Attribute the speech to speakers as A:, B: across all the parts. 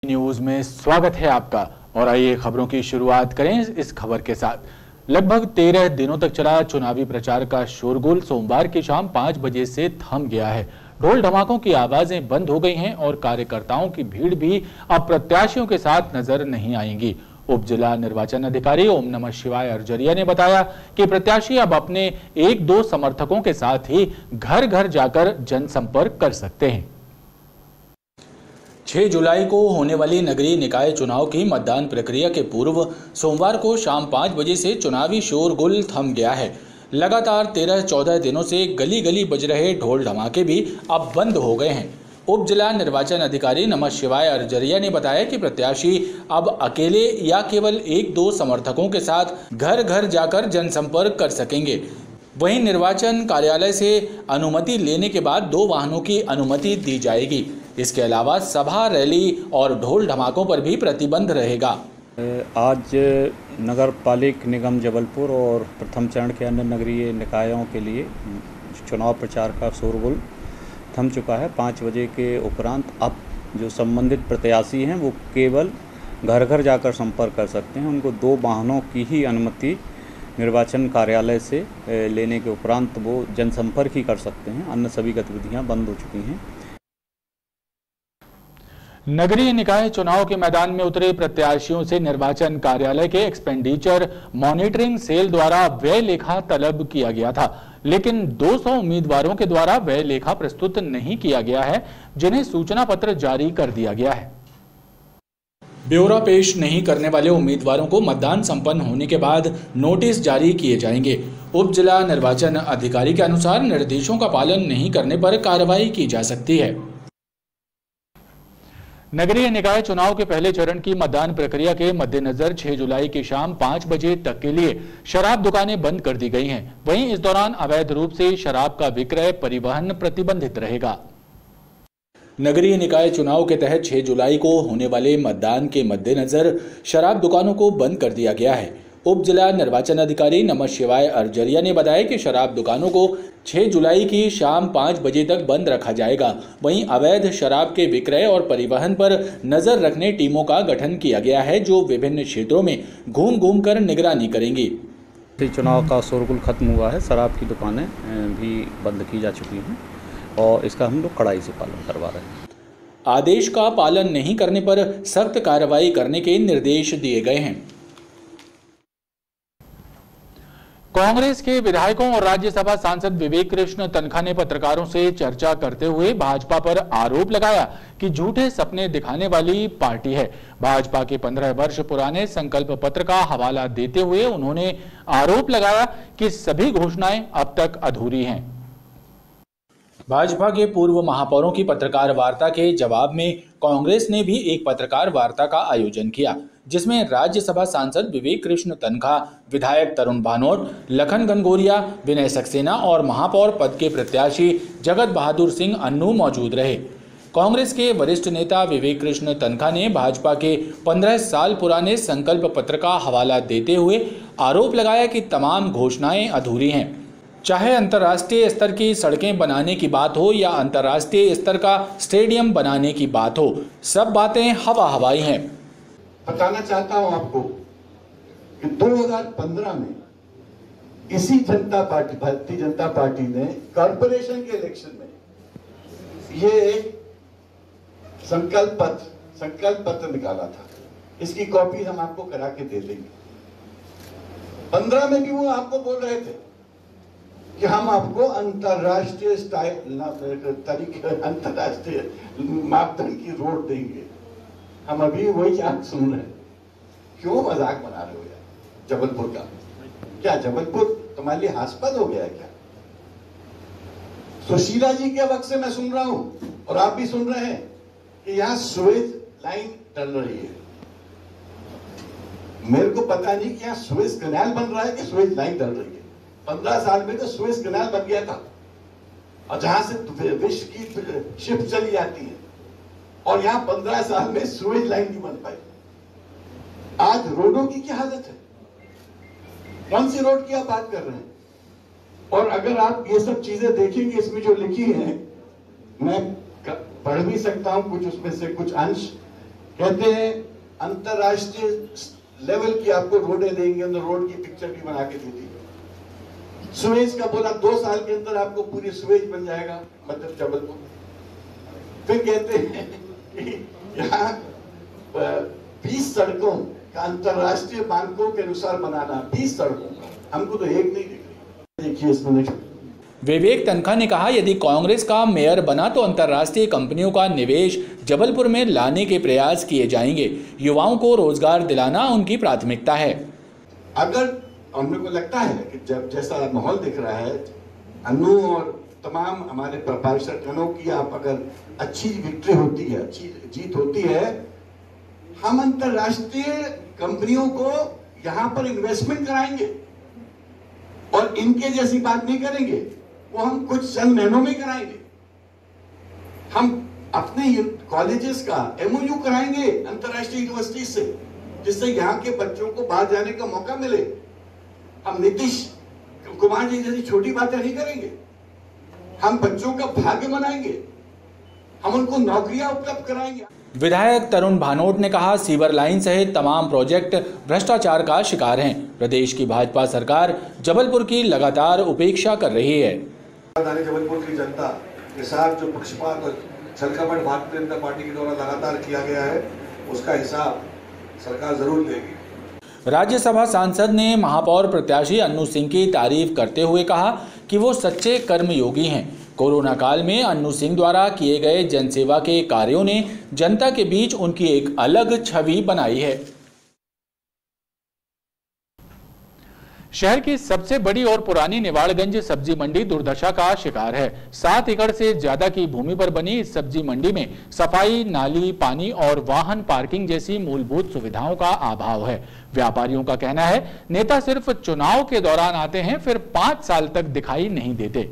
A: News में स्वागत है आपका। और आइए खबरों की शुरुआत करें इस खबर के साथ। लगभग 13 दिनों तक चला चुनावी प्रचार का शोरगुल सोमवार की शाम 5 बजे से थम गया है। ढोल धमाकों की आवाजें बंद हो गई हैं और कार्यकर्ताओं की भीड़ भी अब प्रत्याशियों के साथ नजर नहीं आएंगी। उप जिला निर्वाचन अधिकारी ओम नमः शिवाय अर्जरिया ने बताया कि प्रत्याशी अब अपने 1-2 समर्थकों के साथ ही घर घर जाकर जनसंपर्क कर सकते हैं। 6 जुलाई को होने वाली नगरीय निकाय चुनाव की मतदान प्रक्रिया के पूर्व सोमवार को शाम 5 बजे से चुनावी शोरगुल थम गया है। लगातार 13-14 दिनों से गली गली बज रहे ढोल धमाके भी अब बंद हो गए हैं। उप जिला निर्वाचन अधिकारी नमः शिवाय अर्जरिया ने बताया कि प्रत्याशी अब अकेले या केवल 1-2 समर्थकों के साथ घर घर जाकर जनसंपर्क कर सकेंगे। वहीं निर्वाचन कार्यालय से अनुमति लेने के बाद 2 वाहनों की अनुमति दी जाएगी। इसके अलावा सभा, रैली और ढोल धमाकों पर भी प्रतिबंध रहेगा।
B: आज नगर पालिक निगम जबलपुर और प्रथम चरण के अन्य नगरीय निकायों के लिए चुनाव प्रचार का शोरगुल थम चुका है। 5 बजे के उपरांत अब जो संबंधित प्रत्याशी हैं वो केवल घर घर जाकर संपर्क कर सकते हैं। उनको 2 वाहनों की ही अनुमति निर्वाचन कार्यालय से लेने के उपरांत वो जनसंपर्क ही कर सकते हैं। अन्य सभी गतिविधियां बंद हो चुकी हैं।
A: नगरीय निकाय चुनाव के मैदान में उतरे प्रत्याशियों से निर्वाचन कार्यालय के एक्सपेंडिचर मॉनिटरिंग सेल द्वारा व्यय लेखा तलब किया गया था, लेकिन 200 उम्मीदवारों के द्वारा व्यय लेखा प्रस्तुत नहीं किया गया है, जिन्हें सूचना पत्र जारी कर दिया गया है। ब्यौरा पेश नहीं करने वाले उम्मीदवारों को मतदान संपन्न होने के बाद नोटिस जारी किए जाएंगे। उप जिला निर्वाचन अधिकारी के अनुसार निर्देशों का पालन नहीं करने पर कार्रवाई की जा सकती है। नगरीय निकाय चुनाव के पहले चरण की मतदान प्रक्रिया के मद्देनजर 6 जुलाई की शाम 5 बजे तक के लिए शराब दुकानें बंद कर दी गई हैं। वहीं इस दौरान अवैध रूप से शराब का विक्रय, परिवहन प्रतिबंधित रहेगा। नगरीय निकाय चुनाव के तहत 6 जुलाई को होने वाले मतदान के मद्देनजर शराब दुकानों को बंद कर दिया गया है। उप जिला निर्वाचन अधिकारी नमः शिवाय अर्जरिया ने बताया कि शराब दुकानों को 6 जुलाई की शाम 5 बजे तक बंद रखा जाएगा। वहीं अवैध शराब के विक्रय और परिवहन पर नजर रखने टीमों का गठन किया गया है, जो विभिन्न क्षेत्रों में घूम घूम कर निगरानी करेंगी।
B: चुनाव का शोरगुल खत्म हुआ है, शराब की दुकानें भी बंद की जा चुकी हैं और इसका हम लोग कड़ाई से पालन करवा रहे हैं।
A: आदेश का पालन नहीं करने पर सख्त कार्रवाई करने के निर्देश दिए गए हैं। कांग्रेस के विधायकों और राज्यसभा सांसद विवेक कृष्ण तनखा ने पत्रकारों से चर्चा करते हुए भाजपा पर आरोप लगाया कि झूठे सपने दिखाने वाली पार्टी है। भाजपा के 15 वर्ष पुराने संकल्प पत्र का हवाला देते हुए उन्होंने आरोप लगाया कि सभी घोषणाएं अब तक अधूरी हैं। भाजपा के पूर्व महापौरों की पत्रकार वार्ता के जवाब में कांग्रेस ने भी एक पत्रकार वार्ता का आयोजन किया, जिसमें राज्यसभा सांसद विवेक कृष्ण तनखा, विधायक तरुण भानोट, लखन घनघोरिया, विनय सक्सेना और महापौर पद के प्रत्याशी जगत बहादुर सिंह अन्नू मौजूद रहे। कांग्रेस के वरिष्ठ नेता विवेक कृष्ण तनखा ने भाजपा के 15 साल पुराने संकल्प पत्र का हवाला देते हुए आरोप लगाया कि तमाम घोषणाएं अधूरी हैं। चाहे अंतर्राष्ट्रीय स्तर की सड़कें बनाने की बात हो या अंतर्राष्ट्रीय स्तर का स्टेडियम बनाने की बात हो, सब बातें हवा हवाई हैं।
C: बताना चाहता हूं आपको कि 2015 में इसी जनता पार्टी, भारतीय जनता पार्टी ने कॉर्पोरेशन के इलेक्शन में ये एक संकल्प पत्र निकाला था। इसकी कॉपी हम आपको करा के दे देंगे। 15 में भी वो आपको बोल रहे थे कि हम आपको अंतरराष्ट्रीय तरीके, अंतरराष्ट्रीय मापदंड की रोड देंगे। हम अभी वही आज सुन रहे हैं। क्यों मजाक बना रहे हो यार जबलपुर का? क्या जबलपुर तुम्हारे लिए हास्पद हो गया है क्या? सुशीला जी के वक्त से मैं सुन रहा हूं और आप भी सुन रहे हैं कि यहां सुएज लाइन डल रही है। मेरे को पता नहीं कि यहां सुएज कैनाल बन रहा है कि सुएज लाइन डल रही है। 15 साल में तो सुएज कैनाल बन गया था और जहां से विश्व की शिप चली जाती है, और यहां 15 साल में सुएज लाइन नहीं बन पाई। आज रोडों की क्या हालत है? कौन सी रोड की आप बात कर रहे हैं? और अगर आप ये सब चीजें देखेंगे, इसमें जो लिखी है, मैं पढ़ भी सकता हूं कुछ उसमें से कुछ अंश, कहते हैं अंतरराष्ट्रीय लेवल की आपको रोडें देंगे, उन्होंने रोड की पिक्चर भी बना के दे दी। सुएज का बोला 2 साल के अंदर आपको पूरी सुएज बन जाएगा, मतलब जबलपुर। फिर कहते हैं कि यहाँ 20 सड़कों का अंतरराष्ट्रीय मानकों के अनुसार बनाना, 20 सड़कों का, हमको तो एक नहीं दिख रही। देखिए इसमें
A: विवेक तनखा ने कहा, यदि कांग्रेस का मेयर बना तो अंतर्राष्ट्रीय कंपनियों का निवेश जबलपुर में लाने के प्रयास किए जाएंगे। युवाओं को रोजगार दिलाना उनकी प्राथमिकता है।
C: अगर हमने को लगता है कि जब जैसा माहौल दिख रहा है, अन्नू और तमाम हमारे पार्षदों की आप अगर अच्छी विक्ट्री होती है, अच्छी जीत होती है, हम अंतर्राष्ट्रीय कंपनियों को यहाँ पर इन्वेस्टमेंट कराएंगे और इनके जैसी बात नहीं करेंगे, वो हम कुछ चंद महीनों में कराएंगे। हम अपने कॉलेजेस का MOU कराएंगे अंतर्राष्ट्रीय यूनिवर्सिटी से, जिससे यहाँ के बच्चों को बाहर जाने का मौका मिले। हम नीतीश कुमार जी जैसी छोटी बातें नहीं करेंगे, हम बच्चों का भाग्य बनाएंगे, हम उनको नौकरियां उपलब्ध कराएंगे।
A: विधायक तरुण भानोट ने कहा, सीवर लाइन सहित तमाम प्रोजेक्ट भ्रष्टाचार का शिकार हैं। प्रदेश की भाजपा सरकार जबलपुर की लगातार उपेक्षा कर रही है।
D: जबलपुर की जनता के साथ जो पक्षपात और छलकपट भारतीय जनता पार्टी के द्वारा लगातार किया गया है, उसका हिसाब सरकार जरूर देगी।
A: राज्यसभा सांसद ने महापौर प्रत्याशी अन्नू सिंह की तारीफ करते हुए कहा कि वो सच्चे कर्मयोगी हैं। कोरोना काल में अन्नू सिंह द्वारा किए गए जनसेवा के कार्यों ने जनता के बीच उनकी एक अलग छवि बनाई है। शहर की सबसे बड़ी और पुरानी निवाड़गंज सब्जी मंडी दुर्दशा का शिकार है। 7 एकड़ से ज्यादा की भूमि पर बनी इस सब्जी मंडी में सफाई, नाली, पानी और वाहन पार्किंग जैसी मूलभूत सुविधाओं का अभाव है। व्यापारियों का कहना है, नेता सिर्फ चुनाव के दौरान आते हैं, फिर 5 साल तक दिखाई नहीं देते।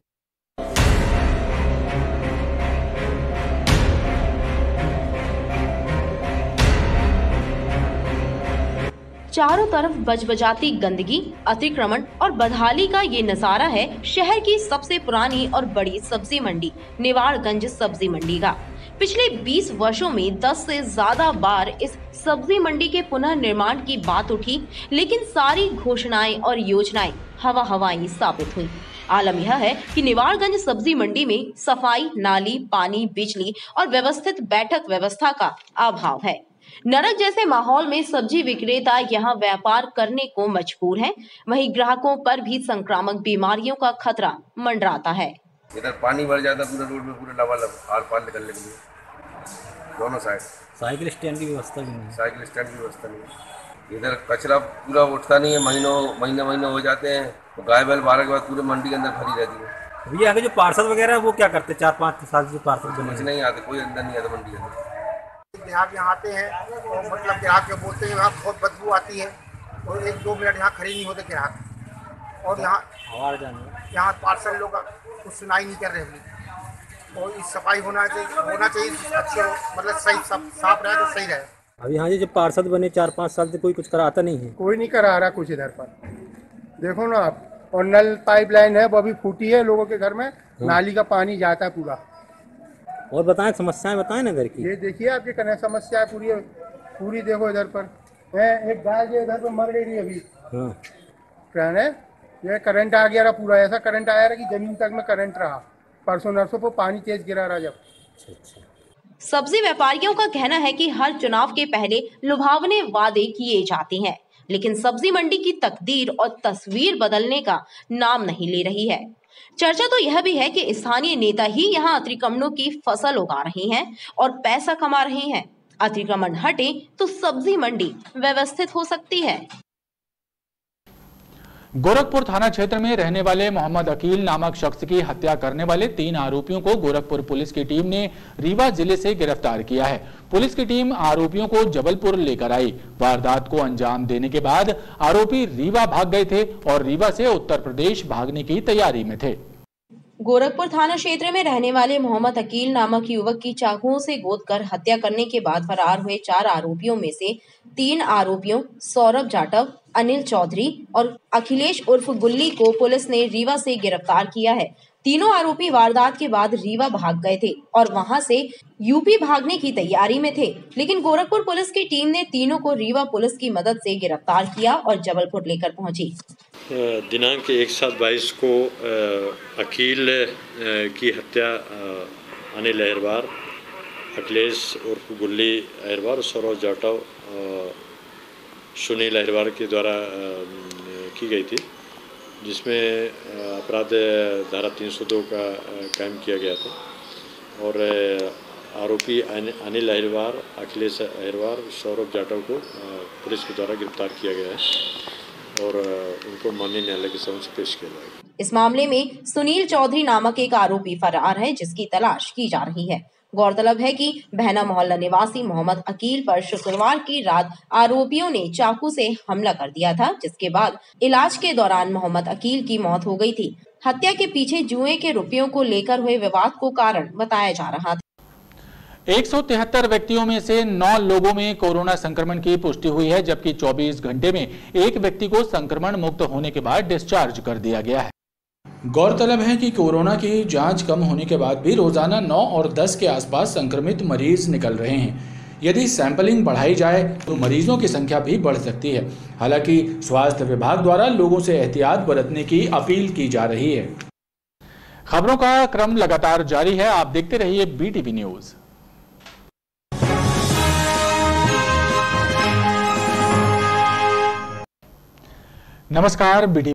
E: चारों तरफ बजबजाती गंदगी, अतिक्रमण और बदहाली का ये नजारा है शहर की सबसे पुरानी और बड़ी सब्जी मंडी निवाड़गंज सब्जी मंडी का। पिछले 20 वर्षों में 10 से ज्यादा बार इस सब्जी मंडी के पुनः निर्माण की बात उठी, लेकिन सारी घोषणाएं और योजनाएं हवाई साबित हुई। आलम यह है कि निवाड़गंज सब्जी मंडी में सफाई, नाली, पानी, बिजली और व्यवस्थित बैठक व्यवस्था का अभाव है। नरक जैसे माहौल में सब्जी विक्रेता यहाँ व्यापार करने को मजबूर हैं। वहीं ग्राहकों पर भी संक्रामक बीमारियों का खतरा मंडराता है।
D: इधर पानी भर जाता पूरे रोड में, पूरे लबालब आर पार निकलने के लिए दोनों साइड। साइकिल स्टैंड की व्यवस्था भी नहीं, साइकिल स्टैंड की व्यवस्था नहीं। इधर कचरा पूरा उठता नहीं है, महीने हो जाते हैं, तो गाय बैल 12 के बाद पूरे मंडी के अंदर खड़ी रहती है।
F: भैया आगे जो पार्सल वगैरह वो क्या करते? 4-5 साल से पार्सल
D: कुछ नहीं आते, कोई अंदर नहीं आता मंडी के अंदर।
G: ग्राहक यहाँ आते हैं और मतलब ग्राहक के बोलते हैं यहाँ बहुत बदबू आती है और 1-2 मिनट यहाँ खड़े नहीं होते ग्राहक, और यहाँ पार्सल लोग कुछ सुनाई नहीं कर रहे हैं। और इस सफाई होना चाहिए अच्छे, मतलब सही साफ रहे तो सही रहे।
F: अब यहाँ जो पार्षद बने 4-5 साल से कोई कुछ कराता नहीं है,
G: कोई नहीं करा रहा कुछ इधर पर, देखो ना आप। और नल पाइपलाइन है वो अभी फूटी है, लोगों के घर में नाली का पानी जाता है पूरा।
F: और बताएं समस्याएं बताएं ना घर की।
G: ये देखिए आपके कने समस्या है पूरी देखो इधर पर है। एक गाय जो इधर पर मर गई थी अभी, है ये करंट आ गया रहा पूरा, ऐसा करंट आया रहा कि जमीन तक में करंट रहा। परसों नरसों पर पानी तेज गिरा रहा जब।
E: सब्जी व्यापारियों का कहना है कि हर चुनाव के पहले लुभावने वादे किए जाते हैं, लेकिन सब्जी मंडी की तकदीर और तस्वीर बदलने का नाम नहीं ले रही है। चर्चा तो यह भी है कि स्थानीय नेता ही यहां अतिक्रमणों की फसल उगा रहे हैं और पैसा कमा रहे हैं। अतिक्रमण हटे तो सब्जी मंडी व्यवस्थित हो सकती है।
A: गोरखपुर थाना क्षेत्र में रहने वाले मोहम्मद अकील नामक शख्स की हत्या करने वाले 3 आरोपियों को गोरखपुर पुलिस की टीम ने रीवा जिले से गिरफ्तार किया है। पुलिस की टीम आरोपियों को जबलपुर लेकर आई। वारदात को अंजाम देने के बाद आरोपी रीवा भाग गए थे और रीवा से उत्तर प्रदेश भागने की तैयारी में थे।
E: गोरखपुर थाना क्षेत्र में रहने वाले मोहम्मद अकील नामक युवक की चाकुओं से गोदकर हत्या करने के बाद फरार हुए 4 आरोपियों में से 3 आरोपियों सौरभ जाटव, अनिल चौधरी और अखिलेश उर्फ गुल्ली को पुलिस ने रीवा से गिरफ्तार किया है। तीनों आरोपी वारदात के बाद रीवा भाग गए थे और वहां से यूपी भागने की तैयारी में थे, लेकिन गोरखपुर पुलिस की टीम ने तीनों को रीवा पुलिस की मदद से गिरफ्तार किया और जबलपुर लेकर पहुंची।
H: दिनांक 1/7/22 को अकील की हत्या अनिल अहिरवार, अखिलेश उर्फ गुल्ली अहिरवार, सौरभ जाटव, सुनील अहिरवार के द्वारा की गई थी, जिसमें अपराध धारा 302 का कायम किया गया था और आरोपी अनिल अहिरवार, अखिलेश अहिरवार, सौरभ जाटव को पुलिस के द्वारा गिरफ्तार किया गया है और उनको माननीय न्यायालय के समक्ष पेश किया जाएगा।
E: इस मामले में सुनील चौधरी नामक एक आरोपी फरार है, जिसकी तलाश की जा रही है। गौरतलब है कि बहना मोहल्ला निवासी मोहम्मद अकील पर शुक्रवार की रात आरोपियों ने चाकू से हमला कर दिया था, जिसके बाद इलाज के दौरान मोहम्मद अकील की मौत हो गई थी। हत्या के पीछे जुए के रुपयों को लेकर हुए विवाद को कारण बताया जा रहा था।
A: 173 व्यक्तियों में से 9 लोगों में कोरोना संक्रमण की पुष्टि हुई है, जबकि 24 घंटे में एक व्यक्ति को संक्रमण मुक्त होने के बाद डिस्चार्ज कर दिया गया है। गौरतलब है कि कोरोना की जांच कम होने के बाद भी रोजाना 9 और 10 के आसपास संक्रमित मरीज निकल रहे हैं। यदि सैंपलिंग बढ़ाई जाए तो मरीजों की संख्या भी बढ़ सकती है। हालांकि स्वास्थ्य विभाग द्वारा लोगों से एहतियात बरतने की अपील की जा रही है। खबरों का क्रम लगातार जारी है, आप देखते रहिए BTV न्यूज। नमस्कार, BTV